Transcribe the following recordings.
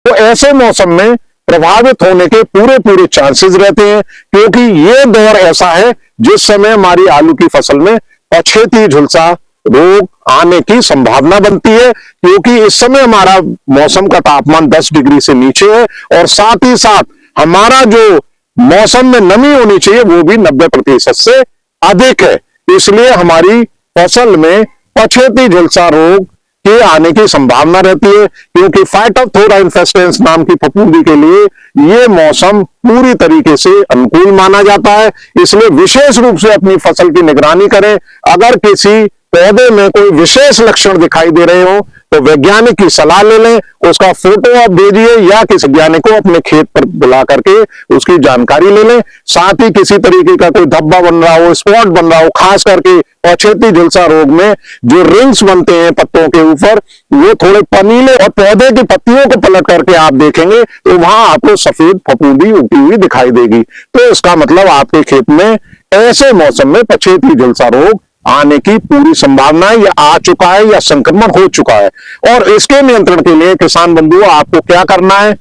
तो ऐसे मौसम में प्रभावित होने के पूरे पूरे चांसेस रहते हैं, क्योंकि ये दौर ऐसा है जिस समय हमारी आलू की फसल में पछेती झुलसा रोग आने की संभावना बनती है, क्योंकि इस समय हमारा मौसम का तापमान 10 डिग्री से नीचे है और साथ ही साथ हमारा जो मौसम में नमी होनी चाहिए वो भी 90% से अधिक है। इसलिए हमारी फसल में पछेती झुलसा रोग के आने की संभावना रहती है, क्योंकि फाइटोप्थोरा इन्फेस्टेंस नाम की फफूंदी के लिए ये मौसम पूरी तरीके से अनुकूल माना जाता है। इसलिए विशेष रूप से अपनी फसल की निगरानी करें। अगर किसी पौधे में कोई विशेष लक्षण दिखाई दे रहे हो तो वैज्ञानिक की सलाह ले लें, उसका फोटो आप भेजिए या किसी वैज्ञानिक को अपने खेत पर बुला करके उसकी जानकारी ले लें। साथ ही किसी तरीके का कोई धब्बा बन रहा हो, स्पॉट बन रहा हो, खास करके पछेती झुलसा रोग में जो रिंग्स बनते हैं पत्तों के ऊपर वो थोड़े पनीले और पौधे की पत्तियों को पलट करके आप देखेंगे तो वहां आपको सफेद फफूंदी उगती हुई दिखाई देगी। तो इसका मतलब आपके खेत में ऐसे मौसम में पछेती झुलसा रोग आने की पूरी संभावना है, या आ चुका है या संक्रमण हो चुका है। और इसके नियंत्रण के लिए किसान बंधुओं आपको क्या करना है,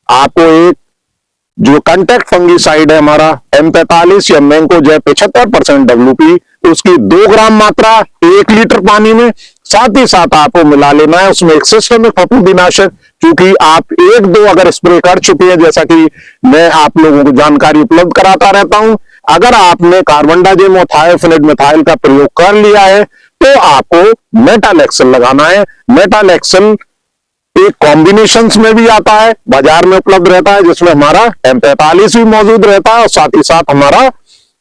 आपको एक जो कांटेक्ट फंगीसाइड है हमारा M45 या मैंकोजेब 75% WP, उसकी 2 ग्राम मात्रा 1 लीटर पानी में, साथ ही साथ आपको मिला लेना है उसमें एक सिस्टमिक फफूंदीनाशक। क्योंकि आप 1-2 अगर स्प्रे कर चुके हैं, जैसा कि मैं आप लोगों को जानकारी उपलब्ध कराता रहता हूं, अगर आपने कार्बनडाजिम और थायोफिनेट मिथाइल का प्रयोग कर लिया है तो आपको मेटालेक्सल लगाना है। मेटालेक्सल एक कॉम्बिनेशन में भी आता है, बाजार में उपलब्ध रहता है, जिसमें हमारा M45 भी मौजूद रहता है और साथ ही साथ हमारा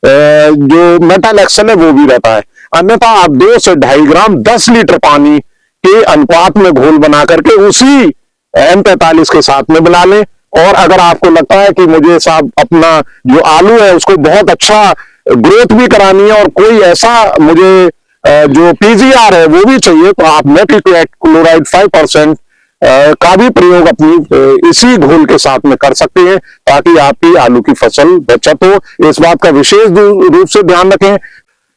जो मेटालेक्सल है वो भी रहता है। अन्यथा आप 2 से 2.5 ग्राम 10 लीटर पानी के अनुपात में घोल बना करके उसी M45 के साथ में मिला लें। और अगर आपको लगता है कि मुझे साहब अपना जो आलू है उसको बहुत अच्छा ग्रोथ भी करानी है और कोई ऐसा मुझे जो PGR है वो भी चाहिए, तो आप मेटिलक्लोराइड क्लोराइड 5% का भी प्रयोग अपनी इसी घोल के साथ में कर सकते हैं, ताकि आपकी आलू की फसल बचत हो। इस बात का विशेष रूप से ध्यान रखें।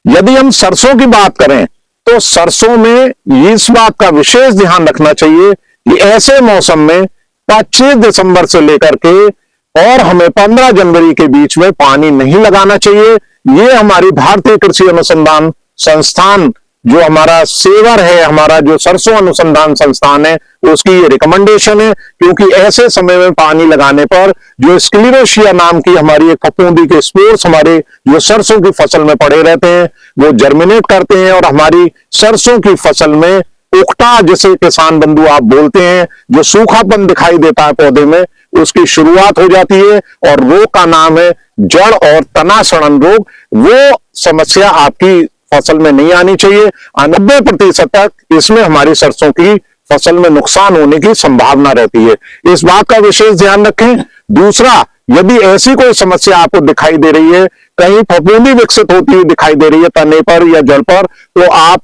यदि हम सरसों की बात करें तो सरसों में इस बात का विशेष ध्यान रखना चाहिए कि ऐसे मौसम में 25 दिसंबर से लेकर के और हमें 15 जनवरी के बीच में पानी नहीं लगाना चाहिए। ये हमारी भारतीय कृषि अनुसंधान संस्थान जो हमारा सेवर है, हमारा जो सरसों अनुसंधान संस्थान है, उसकी ये रिकमेंडेशन है। क्योंकि ऐसे समय में पानी लगाने पर जो स्क्लेरोशिया नाम की हमारी एक फफूंदी के स्पोर्स हमारे जो सरसों की फसल में पड़े रहते हैं वो जर्मिनेट करते हैं और हमारी सरसों की फसल में उकटा, जिसे किसान बंधु आप बोलते हैं, जो सूखापन दिखाई देता है पौधे में, उसकी शुरुआत हो जाती है। और रोग का नाम है जड़ और तना सड़न रोग। वो समस्या आपकी फसल में नहीं आनी चाहिए। 90% तक इसमें हमारी सरसों की फसल में नुकसान होने की संभावना रहती है। इस बात का विशेष ध्यान रखें। दूसरा, यदि ऐसी कोई समस्या आपको दिखाई दे रही है, कहीं फफूंदी विकसित होती हुई दिखाई दे रही है तने पर या जड़ पर, तो आप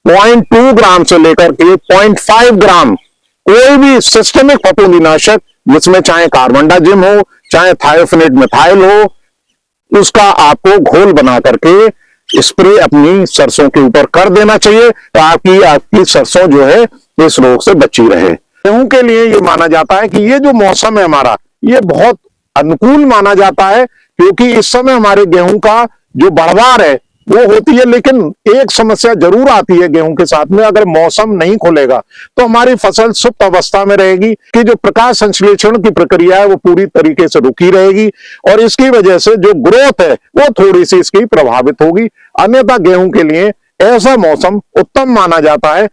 0.2 ग्राम से लेकर के 0.5 ग्राम कोई भी सिस्टमिक फफूंदीनाशक, जिसमें चाहे कार्बनडाजिम हो चाहे थायोफिनेट मिथाइल हो, उसका आपको घोल बना करके स्प्रे अपनी सरसों के ऊपर कर देना चाहिए, ताकि आपकी सरसों जो है इस रोग से बची रहे। गेहूं के लिए ये माना जाता है कि ये जो मौसम है हमारा ये बहुत अनुकूल माना जाता है, क्योंकि इस समय हमारे गेहूं का जो बढ़वार है वो होती है। लेकिन एक समस्या जरूर आती है गेहूं के साथ में, अगर मौसम नहीं खुलेगा तो हमारी फसल सुप्त अवस्था में रहेगी कि जो प्रकाश संश्लेषण की प्रक्रिया है वो पूरी तरीके से रुकी रहेगी और इसकी वजह से जो ग्रोथ है वो थोड़ी सी इसकी प्रभावित होगी। अन्यथा गेहूं के लिए ऐसा मौसम उत्तम माना जाता है।